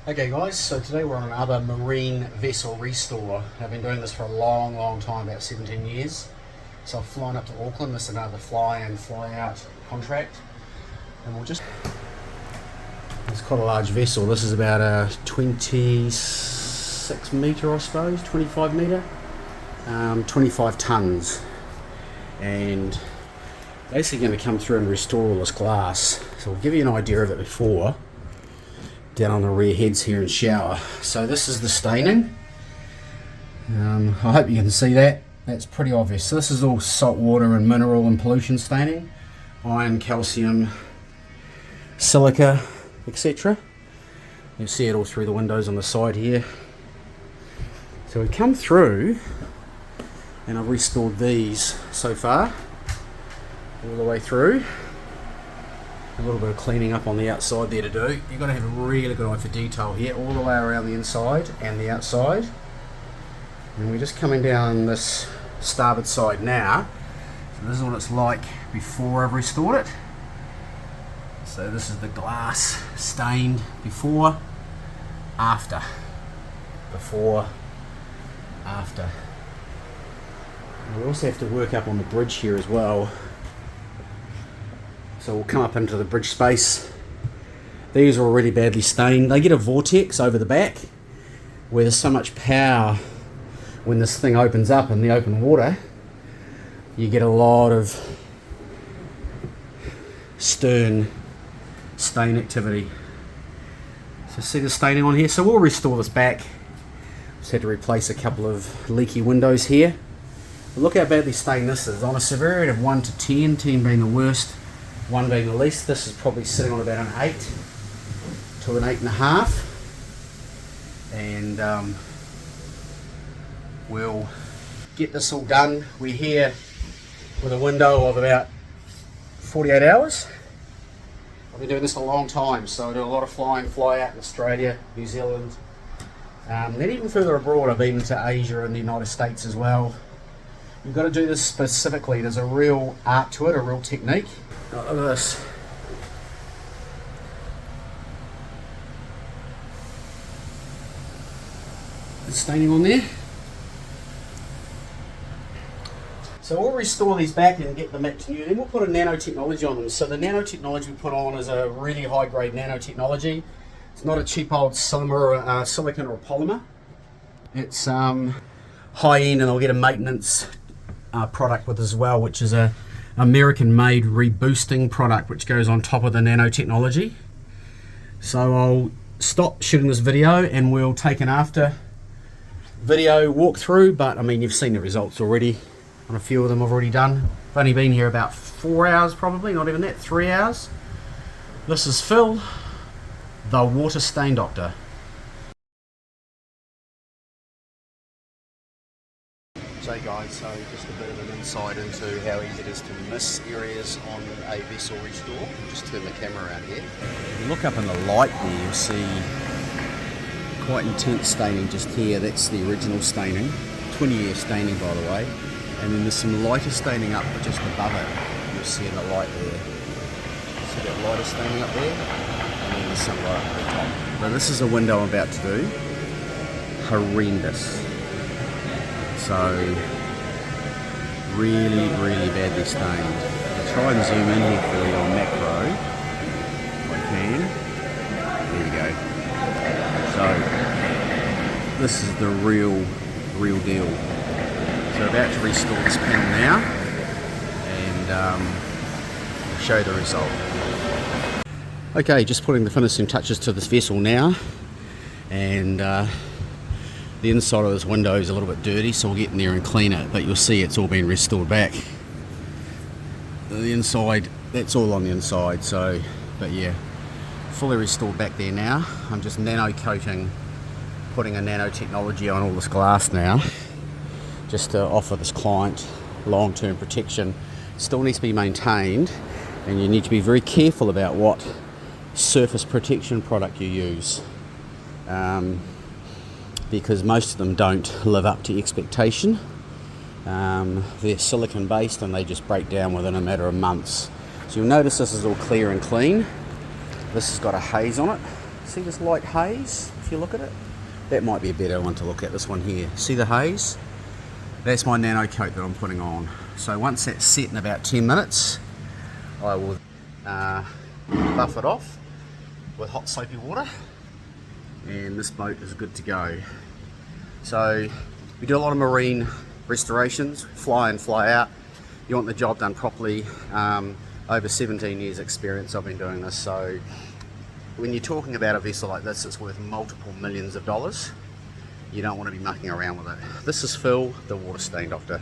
Okay guys, so today we're on another marine vessel restore. I've been doing this for a long time, about 17 years. So I've flown up to Auckland. This is another fly in, fly out contract. And it's quite a large vessel. This is about a 26 metre, I suppose, 25 metre, 25 tonnes. And basically going to come through and restore all this glass. So we'll give you an idea of it before. Down on the rear heads here and shower. So this is the staining. I hope you can see that. That's pretty obvious. So this is all salt water and mineral and pollution staining. Iron, calcium, silica, etc. You'll see it all through the windows on the side here. So we come through and I've restored these so far. All the way through. A little bit of cleaning up on the outside there to do. You've got to have a really good eye for detail here, all the way around the inside and the outside. And we're just coming down this starboard side now. So this is what it's like before I've restored it. So this is the glass stained before, after. Before, after. And we also have to work up on the bridge here as well. So we'll come up into the bridge space. These are already badly stained. They get a vortex over the back where there's so much power when this thing opens up in the open water. You get a lot of stern stain activity. So see the staining on here? So we'll restore this back. Just had to replace a couple of leaky windows here. But look how badly stained this is. On a severity of 1 to 10, 10 being the worst, 1 being the least, this is probably sitting on about an 8 to an 8.5, and we'll get this all done. We're here with a window of about 48 hours. I've been doing this a long time, so I do a lot of fly in, fly out in Australia, New Zealand, then even further abroad. I've been into Asia and the United States as well. You've got to do this specifically. There's a real art to it, a real technique. Look at this. The staining on there. So we'll restore these back and get them back to new. Then we'll put a nanotechnology on them. So the nanotechnology we put on is a really high grade nanotechnology. It's not a cheap old silicon or a polymer. It's high end, and I'll get a maintenance product with as well, which is a American made reboosting product which goes on top of the nanotechnology. So I'll stop shooting this video and we'll take an after video walkthrough, but I mean, you've seen the results already on a few of them I've already done. I've only been here about 4 hours, probably, not even that, 3 hours. This is Phil, the water stain doctor. So guys, so just a bit of an insight into how easy it is to miss areas on a vessel restore. I'll just turn the camera around here. If you look up in the light there, you'll see quite intense staining just here. That's the original staining, 20-year staining by the way. And then there's some lighter staining up just above it. You'll see in the light there. See that lighter staining up there? And then there's some right at the top. Now this is a window I'm about to do. Horrendous. So really badly stained. I'll try and zoom in here for you on macro if I can. There you go. So this is the real deal. So we're about to restore this panel now and show the result. Okay, just putting the finishing touches to this vessel now, and the inside of this window is a little bit dirty, so we'll get in there and clean it, but you'll see it's all been restored back. The inside, that's all on the inside, so, but yeah, fully restored back there now. I'm just nano coating, putting a nanotechnology on all this glass now, just to offer this client long-term protection. It still needs to be maintained, and you need to be very careful about what surface protection product you use. Because most of them don't live up to expectation. They're silicon based and they just break down within a matter of months. So you'll notice this is all clear and clean. This has got a haze on it, See this light haze, if you look at it? That might be a better one to look at, this one here. See the haze? That's my nano coat that I'm putting on. So once that's set in about 10 minutes, I will buff it off with hot soapy water, and this boat is good to go. So we do a lot of marine restorations, fly in, fly out. You want the job done properly. Over 17 years experience I've been doing this, so when you're talking about a vessel like this, it's worth multiple millions of dollars. You don't want to be mucking around with it. This is Phil, the water stain doctor.